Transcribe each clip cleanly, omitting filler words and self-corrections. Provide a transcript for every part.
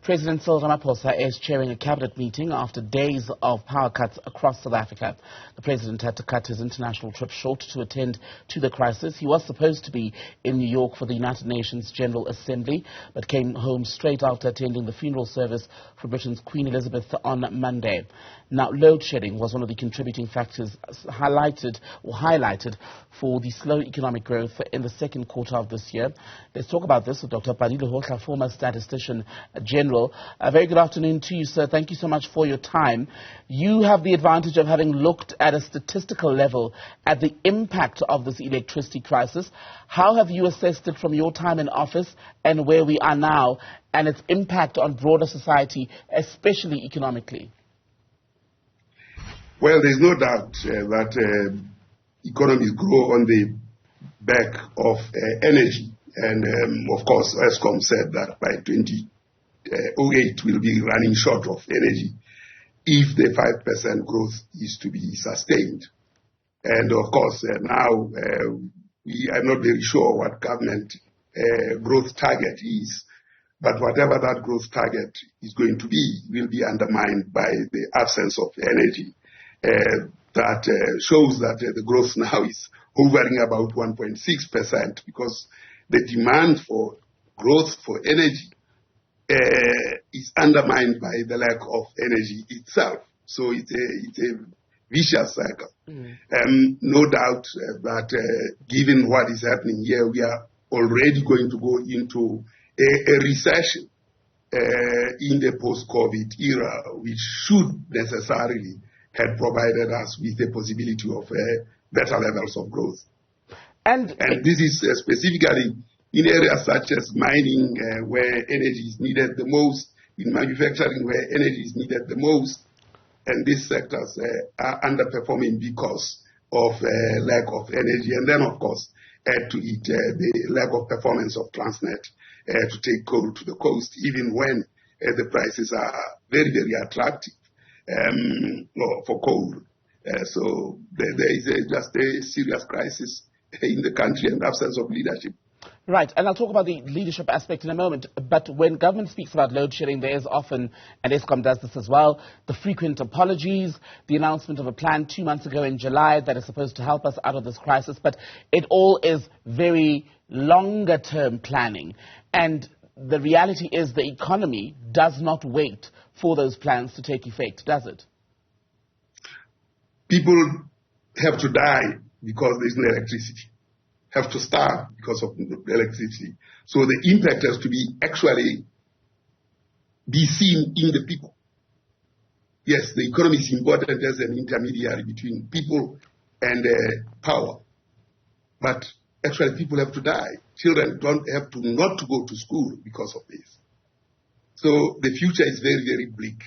President Cyril Ramaphosa is chairing a cabinet meeting after days of power cuts across South Africa. The president had to cut his international trip short to attend to the crisis. He was supposed to be in New York for the United Nations General Assembly, but came home straight after attending the funeral service for Britain's Queen Elizabeth on Monday. Now, load shedding was one of the contributing factors highlighted for the slow economic growth in the second quarter of this year. Let's talk about this with Dr. Pali, Lehohla, former Statistician-General. A very good afternoon to you, sir. Thank you so much for your time. You have the advantage of having looked at a statistical level at the impact of this electricity crisis. How have you assessed it from your time in office and where we are now, and its impact on broader society, especially economically? Well, there's no doubt that economies grow on the back of energy. And, of course, Eskom said that by 2008 we'll be running short of energy if the 5% growth is to be sustained. And, of course, now we are not very sure what government growth target is. But whatever that growth target is going to be will be undermined by the absence of energy. That shows that the growth now is hovering about 1.6% because the demand for growth for energy is undermined by the lack of energy itself. So it's a vicious cycle. No doubt that given what is happening here, we are already going to go into a recession in the post-COVID era, which should necessarily have provided us with the possibility of better levels of growth. And this is specifically in areas such as mining, where energy is needed the most, in manufacturing, where energy is needed the most, and these sectors are underperforming because of lack of energy. And then, of course, add to it the lack of performance of Transnet to take coal to the coast, even when the prices are very, very attractive for coal. So there is just a serious crisis in the country and absence of leadership. Right, and I'll talk about the leadership aspect in a moment, but when government speaks about load shedding, there is often, and Eskom does this as well, the frequent apologies, the announcement of a plan 2 months ago in July that is supposed to help us out of this crisis, but it all is very longer-term planning, and the reality is the economy does not wait for those plans to take effect, does it? People have to die because there's no electricity. Have to starve because of electricity. So the impact has to be actually be seen in the people. Yes, the economy is important as an intermediary between people and power. But actually people have to die. Children don't have to not to go to school because of this. So the future is very, very bleak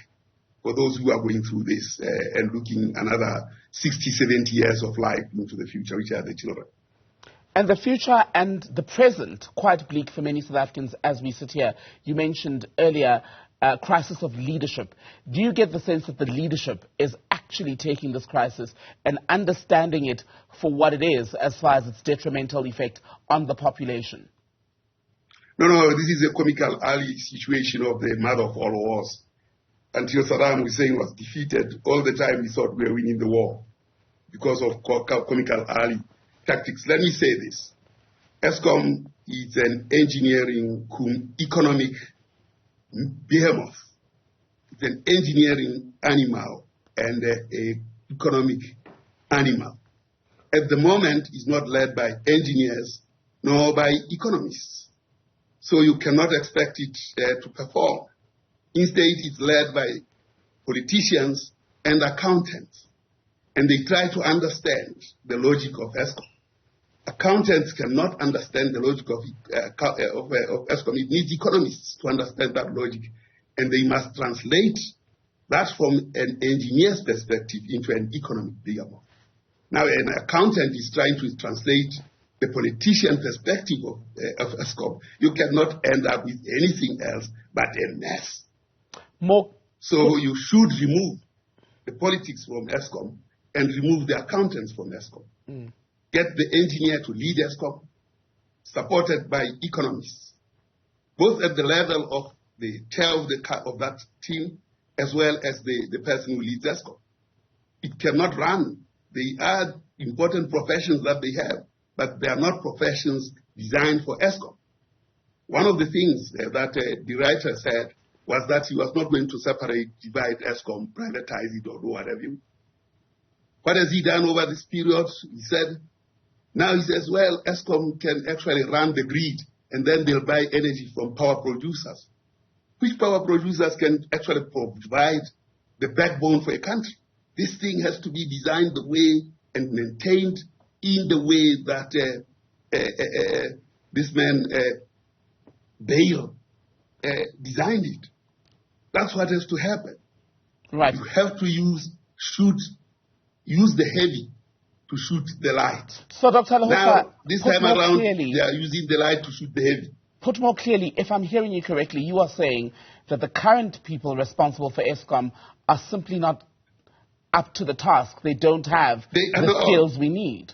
for those who are going through this and looking another 60, 70 years of life into the future, which are the children. And the future and the present, quite bleak for many South Africans as we sit here. You mentioned earlier crisis of leadership. Do you get the sense that the leadership is actually taking this crisis and understanding it for what it is as far as its detrimental effect on the population? No, this is a comical alley situation of the mother of all wars. Until Saddam Hussein was defeated, all the time we thought we were winning the war because of comical alley tactics. Let me say this. Eskom is an engineering economic behemoth. It's an engineering animal and an economic animal. At the moment, it's not led by engineers nor by economists. So you cannot expect it to perform. Instead, it's led by politicians and accountants. And they try to understand the logic of Eskom. Accountants cannot understand the logic of Eskom. It needs economists to understand that logic. And they must translate that from an engineer's perspective into an economic behemoth. Now, an accountant is trying to translate the politician perspective of Eskom. You cannot end up with anything else but a mess. So you should remove the politics from Eskom and remove the accountants from Eskom. Get the engineer to lead Eskom, supported by economists, both at the level of the chair of that team, as well as the person who leads Eskom. It cannot run. They are important professions that they have, but they are not professions designed for Eskom. One of the things that the writer said was that he was not going to divide Eskom, privatize it, or do whatever. What has he done over this period? He said, now he says, well, Eskom can actually run the grid, and then they'll buy energy from power producers. Which power producers can actually provide the backbone for a country? This thing has to be designed the way and maintained in the way that this man, Bale, designed it. That's what has to happen. Right. You have to use the heavy to shoot the light. So, Dr. Lehohla, now, this time around, clearly, they are using the light to shoot the heavy. Put more clearly, if I'm hearing you correctly, you are saying that the current people responsible for Eskom are simply not up to the task. They don't have the skills we need.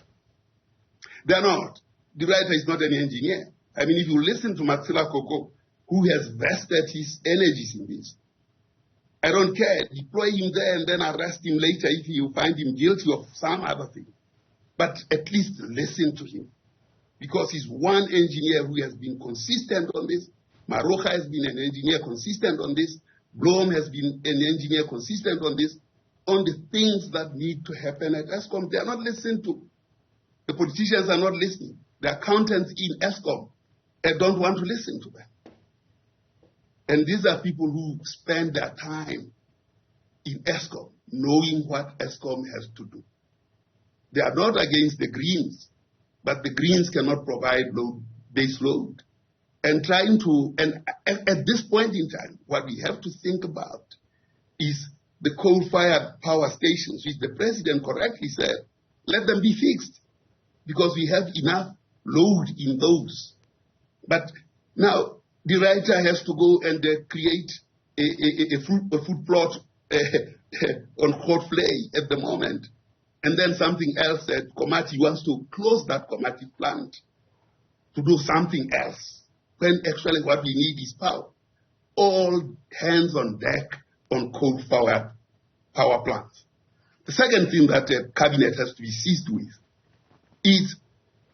They are not. The writer is not an engineer. I mean, if you listen to Matsila Koko, who has vested his energies in this, I don't care. Deploy him there and then arrest him later if you find him guilty of some other thing. But at least listen to him. Because he's one engineer who has been consistent on this. Marocha has been an engineer consistent on this. Blom has been an engineer consistent on this. On the things that need to happen at Eskom, they are not listened to. The politicians are not listening. The accountants in Eskom don't want to listen to them. And these are people who spend their time in Eskom, knowing what Eskom has to do. They are not against the Greens, but the Greens cannot provide base load. And at this point in time, what we have to think about is the coal-fired power stations, which the president correctly said, let them be fixed, because we have enough load in those. But now, the writer has to go and create a food plot on Hot Flay at the moment. And then something else that Komati wants to close that Komati plant to do something else, when actually what we need is power. All hands on deck on coal-fired power plants. The second thing that the cabinet has to be seized with is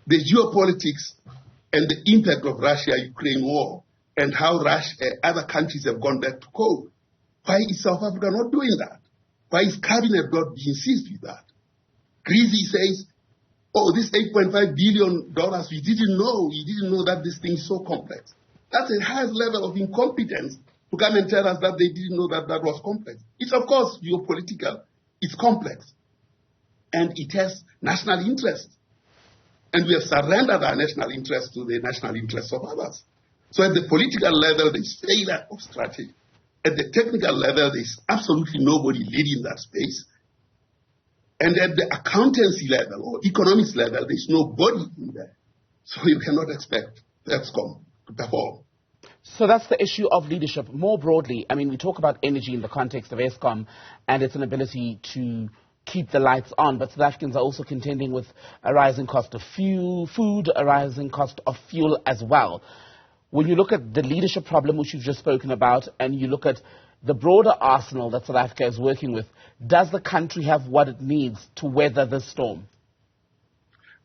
the geopolitics and the impact of Russia-Ukraine war and how other countries have gone back to coal. Why is South Africa not doing that? Why is cabinet not being seized with that? Greasy says, oh, this $8.5 billion, we didn't know that this thing is so complex. That's the highest level of incompetence to come and tell us that they didn't know that that was complex. It's, of course, geopolitical. It's complex. And it has national interest. And we have surrendered our national interest to the national interests of others. So at the political level, there's failure of strategy. At the technical level, there's absolutely nobody leading that space. And at the accountancy level or economics level, there's nobody in there. So you cannot expect Eskom to perform. So that's the issue of leadership. More broadly, I mean, we talk about energy in the context of Eskom and its inability to keep the lights on, but South Africans are also contending with a rising cost of food, a rising cost of fuel as well. When you look at the leadership problem, which you've just spoken about, and you look at the broader arsenal that South Africa is working with, does the country have what it needs to weather this storm?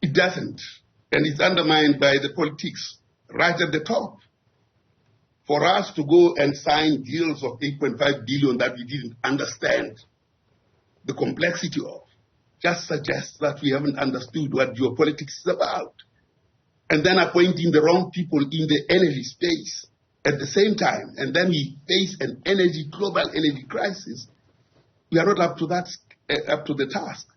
It doesn't. And it's undermined by the politics right at the top. For us to go and sign deals of 8.5 billion that we didn't understand the complexity of, just suggests that we haven't understood what geopolitics is about. And then appointing the wrong people in the energy space at the same time, and then we face an global energy crisis. We are not up to the task.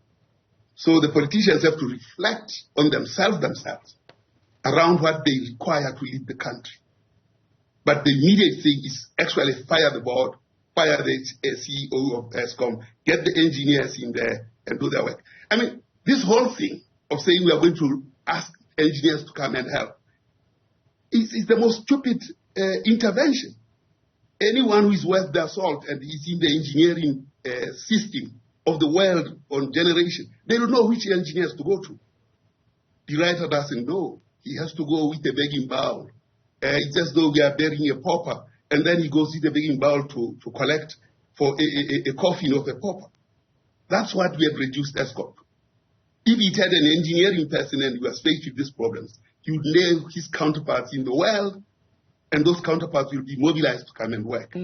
So the politicians have to reflect on themselves around what they require to lead the country. But the immediate thing is actually fire the board, fire the CEO of Eskom, get the engineers in there and do their work. I mean, this whole thing of saying we are going to ask engineers to come and help is the most stupid intervention. Anyone who is worth their salt and is in the engineering system of the world on generation, they don't know which engineers to go to. The writer doesn't know. He has to go with a begging bowl. It's as though we are burying a pauper and then he goes to the begging bowl to collect for a coffin of a pauper. That's what we have reduced Eskom. If it had an engineering person and he was faced with these problems, he would name his counterparts in the world, and those counterparts will be mobilized to come and work.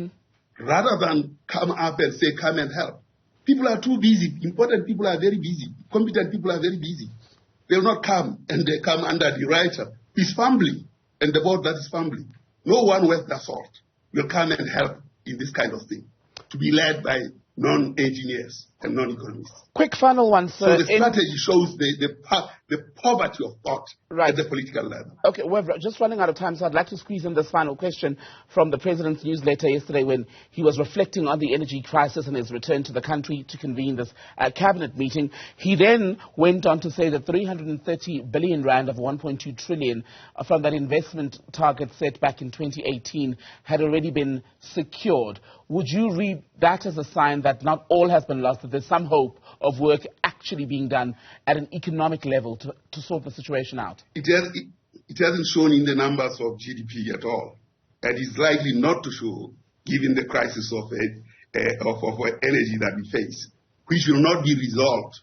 Rather than come up and say, come and help. People are too busy. Important people are very busy. Competent people are very busy. They will not come, and they come under the writer who is fumbling, and the board that is fumbling. No one worth their salt will come and help in this kind of thing, to be led by non-engineers and non-economists. Quick final one, sir. So the strategy shows the poverty of thought at the political level. Okay, we're just running out of time, so I'd like to squeeze in this final question from the President's newsletter yesterday when he was reflecting on the energy crisis and his return to the country to convene this cabinet meeting. He then went on to say that 330 billion rand of 1.2 trillion from that investment target set back in 2018 had already been secured. Would you read that as a sign that not all has been lost, that there's some hope of work actually being done at an economic level to sort the situation out? It hasn't shown in the numbers of GDP at all, and is likely not to show given the crisis of energy that we face, which will not be resolved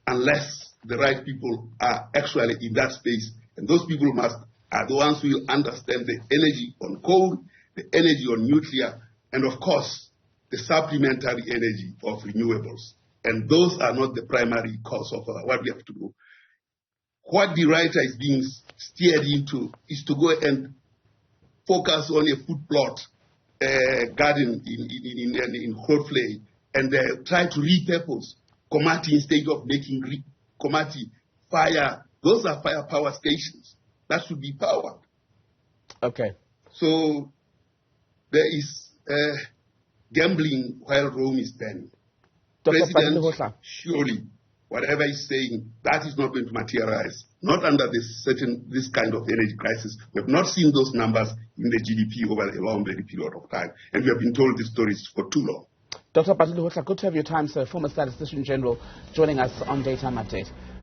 unless the right people are actually in that space, and those people are the ones who will understand the energy on coal, the energy on nuclear, and of course, the supplementary energy of renewables. And those are not the primary cause of what we have to do. What the writer is being steered into is to go and focus on a food plot garden in Grootvlei and try to repurpose Komati instead of making Komati fire. Those are fire power stations. That should be powered. Okay. So there is gambling while Rome is burning. President, surely, whatever he's saying, that is not going to materialize. Not under this kind of energy crisis. We have not seen those numbers in the GDP over a long, very period of time. And we have been told these stories for too long. Dr. Lehohla, good to have your time, sir. Former Statistician-General joining us on Daytime Update.